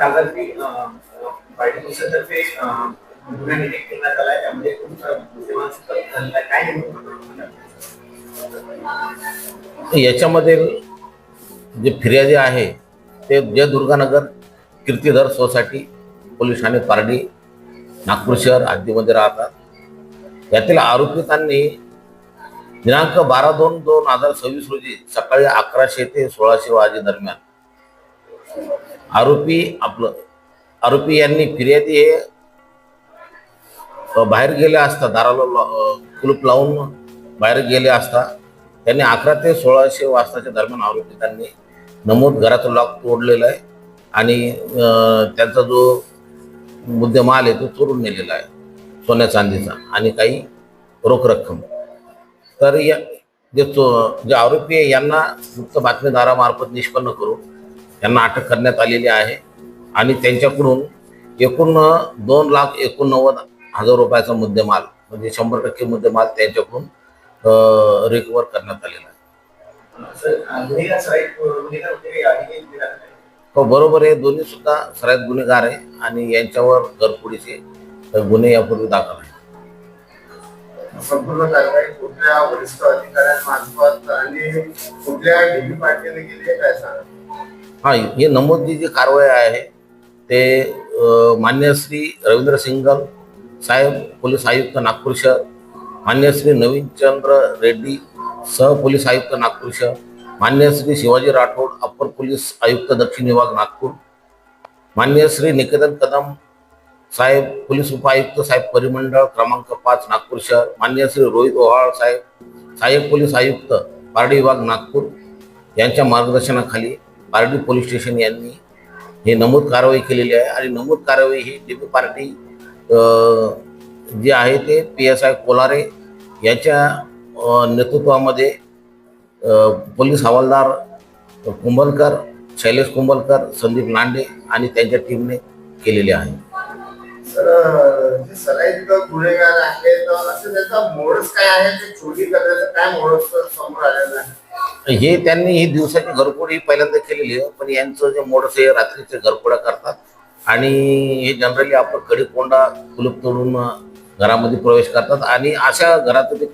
कागदी पार्टी पुरुषातर्फे गुन्हा डिटेक्ट करण्यात आला आहे. त्यामध्ये तुमचा मुद्देमाल झालेला आहे. काय याच्यामध्ये जे फिर्यादी आहे ते जय दुर्गानगर कीर्तिधर सोसायटी पोलीस ठाणे पारडी नागपूर शहर हद्दीमध्ये राहतात. यातील आरोपितांनी दिनांक 12/2/2026 रोजी सकाळी 1100 ते 1600 वाजेदरम्यान आरोपी यांनी फिर्यादी हे बाहेर गेले असता दाराला कुलूप लावून बाहेर गेले असता त्यांनी 11 ते 1600 वाजताच्या दरम्यान आरोपितांनी नमूद घराचं लॉक तोडलेलं आहे आणि त्यांचा जो मुद्देमाल आहे तो चोरून नेलेला आहे, सोन्या चांदीचा आणि काही रोख रक्कम. तर या जे आरोपी आहे यांना गुप्त बातमीदारामार्फत निष्पन्न करून यांना अटक करण्यात आलेली आहे आणि त्यांच्याकडून एकूण 2,89,000 रुपयाचा मुद्देमाल म्हणजे 100% मुद्देमाल त्यांच्याकडून रिकवर करण्यात आलेला आहे. हो बरोबर आहे, दोन्ही सुद्धा सराईत गुन्हेगार आहे आणि यांच्यावर घरफोडीचे गुन्हे यापूर्वी दाखल आहे. संपूर्ण कारवाई कुठल्या वरिष्ठ अधिकाऱ्यांमार्फत आणि कुठल्या डीबी पार्टीने केली आहे काय सांगा? हा, हे नमूद जी कारवाई आहे ते मान्य श्री रवींद्र सिंगल साहेब पोलीस आयुक्त नागपूर शहर, मान्य श्री नवीनचंद्र रेड्डी सह पोलीस आयुक्त नागपूर शहर, मान्य श्री शिवाजी राठोड अप्पर पोलीस आयुक्त दक्षिण विभाग नागपूर, मान्य श्री निकेतन कदम साहेब पोलीस उपायुक्त साहेब परिमंडळ क्रमांक 5 नागपूर शहर, मान्य श्री रोहित ओहाळ साहेब सहाय्यक पोलीस आयुक्त पारडी विभाग नागपूर यांच्या मार्गदर्शनाखाली पारडी पोलीस स्टेशन यांनी हे नमूद कारवाई केलेली आहे. आणि नमूद कारवाई ही डीबी पार्टी जी आहे ते PSI कोलारे यांच्या नेतृत्वामध्ये पोलीस हवालदार कुंभलकर, शैलेश कुंभलकर, संदीप लांडे आणि त्यांच्या टीमने केलेली आहे. सर, जे सराईत गुन्हेगार आहेत असं त्याचा मोडस काय आहे, ते चोरी करण्याचं काय मोडस समोर आलेलं आहे? हे त्यांनी ही दिवसाची घरफोडी पहिल्यांदा केलेली आहे, पण यांचं जे मोडस आहे रात्रीचे घरफोड्या करतात आणि हे जनरली आपण कडीकोंडा कुलूप तोडून घरामध्ये प्रवेश करतात आणि अशा घरात ते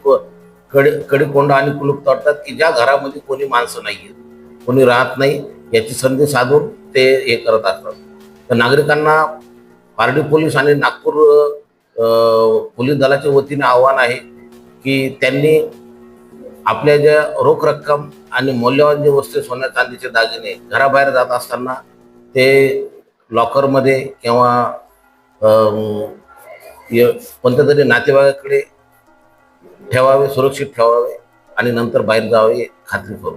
कडीकोंडा आणि कुलूप तोडतात की ज्या घरामध्ये कोणी माणसं नाही आहेत, कोणी राहत नाही याची संधी साधून ते हे करत असतात. तर नागरिकांना पारडी पोलीस आणि नागपूर पोलीस दलाच्या वतीने आव्हान आहे की त्यांनी आपल्या ज्या रोख रक्कम आणि मौल्यवान जे वस्तू सोन्या चांदीचे दागिने घराबाहेर जात असताना ते लॉकरमध्ये किंवा कोणत्या तरी नातेवाईकाकडे ठेवावे, सुरक्षित ठेवावे आणि नंतर बाहेर जावे खात्री करू.